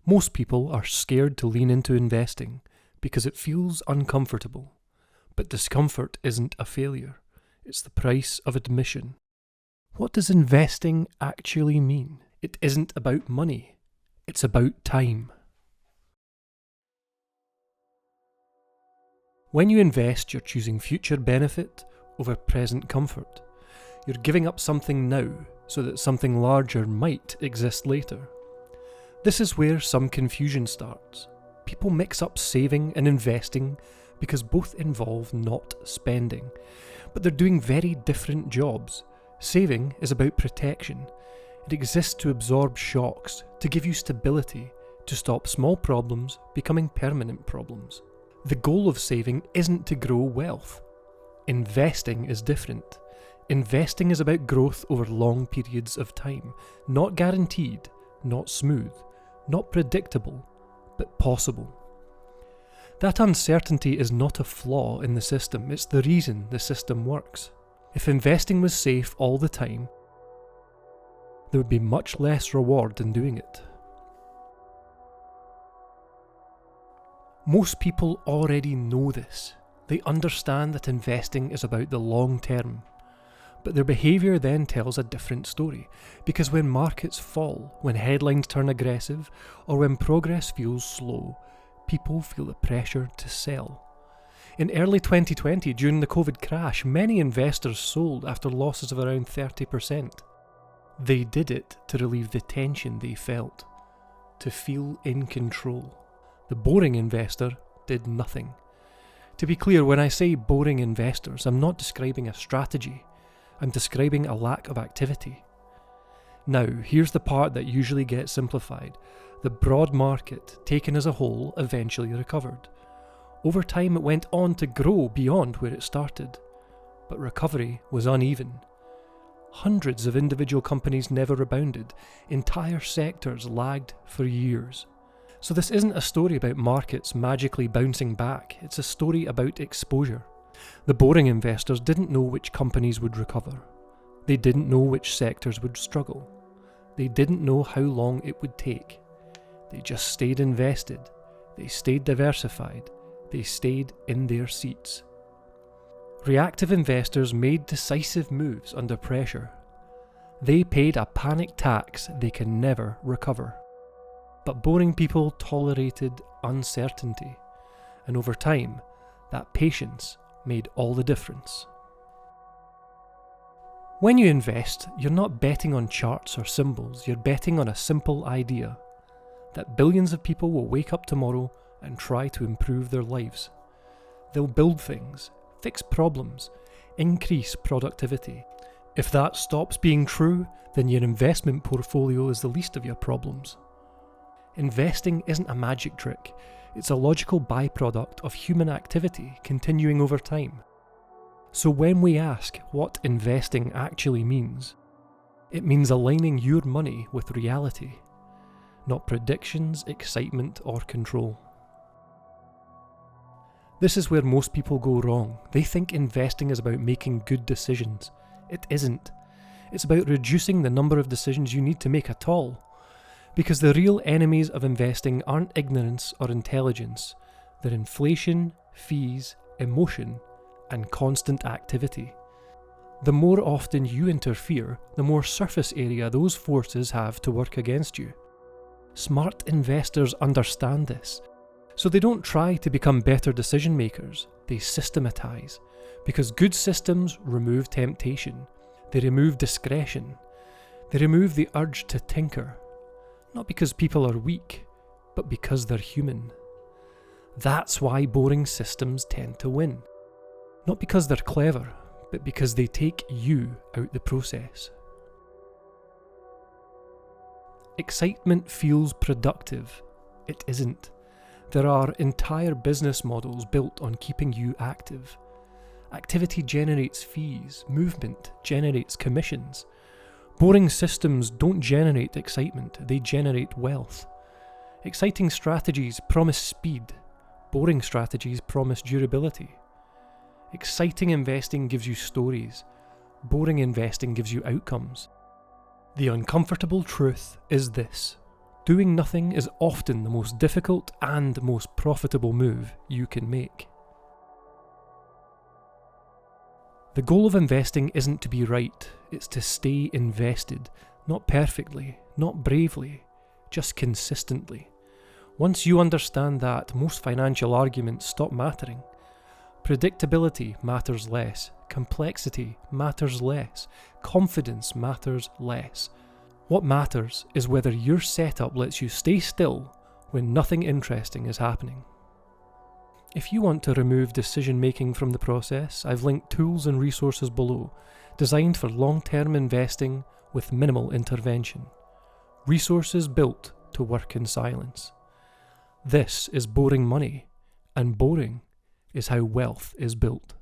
Most people are scared to lean into investing because it feels uncomfortable. But discomfort isn't a failure. It's the price of admission. What does investing actually mean? It isn't about money. It's about time. When you invest, you're choosing future benefit over present comfort. You're giving up something now so that something larger might exist later. This is where some confusion starts. People mix up saving and investing because both involve not spending, but they're doing very different jobs. Saving is about protection. It exists to absorb shocks, to give you stability, to stop small problems becoming permanent problems. The goal of saving isn't to grow wealth. Investing is different. Investing is about growth over long periods of time, not guaranteed, not smooth, not predictable, but possible. That uncertainty is not a flaw in the system, it's the reason the system works. If investing was safe all the time, there would be much less reward in doing it. Most people already know this. They understand that investing is about the long term. But their behaviour then tells a different story, because when markets fall, when headlines turn aggressive, or when progress feels slow, people feel the pressure to sell. In early 2020, during the COVID crash, many investors sold after losses of around 30%. They did it to relieve the tension they felt, to feel in control. The boring investor did nothing. To be clear, when I say boring investors, I'm not describing a strategy. I'm describing a lack of activity. Now, here's the part that usually gets simplified. The broad market, taken as a whole, eventually recovered. Over time, it went on to grow beyond where it started. But recovery was uneven. Hundreds of individual companies never rebounded. Entire sectors lagged for years. So this isn't a story about markets magically bouncing back. It's a story about exposure. The boring investors didn't know which companies would recover. They didn't know which sectors would struggle. They didn't know how long it would take. They just stayed invested. They stayed diversified. They stayed in their seats. Reactive investors made decisive moves under pressure. They paid a panic tax they can never recover. But boring people tolerated uncertainty. And over time, that patience made all the difference. When you invest, you're not betting on charts or symbols, you're betting on a simple idea that billions of people will wake up tomorrow and try to improve their lives. They'll build things, fix problems, increase productivity. If that stops being true, then your investment portfolio is the least of your problems. Investing isn't a magic trick. It's a logical byproduct of human activity continuing over time. So when we ask what investing actually means, it means aligning your money with reality, not predictions, excitement, or control. This is where most people go wrong. They think investing is about making good decisions. It isn't. It's about reducing the number of decisions you need to make at all. Because the real enemies of investing aren't ignorance or intelligence, they're inflation, fees, emotion, and constant activity. The more often you interfere, the more surface area those forces have to work against you. Smart investors understand this, so they don't try to become better decision makers, they systematize. Because good systems remove temptation, they remove discretion, they remove the urge to tinker. Not because people are weak, but because they're human. That's why boring systems tend to win. Not because they're clever, but because they take you out the process. Excitement feels productive. It isn't. There are entire business models built on keeping you active. Activity generates fees, movement generates commissions. Boring systems don't generate excitement, they generate wealth. Exciting strategies promise speed, boring strategies promise durability. Exciting investing gives you stories, boring investing gives you outcomes. The uncomfortable truth is this: Doing nothing is often the most difficult and most profitable move you can make. The goal of investing isn't to be right, it's to stay invested, not perfectly, not bravely, just consistently. Once you understand that, most financial arguments stop mattering. Predictability matters less, complexity matters less, confidence matters less. What matters is whether your setup lets you stay still when nothing interesting is happening. If you want to remove decision making from the process, I've linked tools and resources below, designed for long-term investing with minimal intervention. Resources built to work in silence. This is Boring Money, and boring is how wealth is built.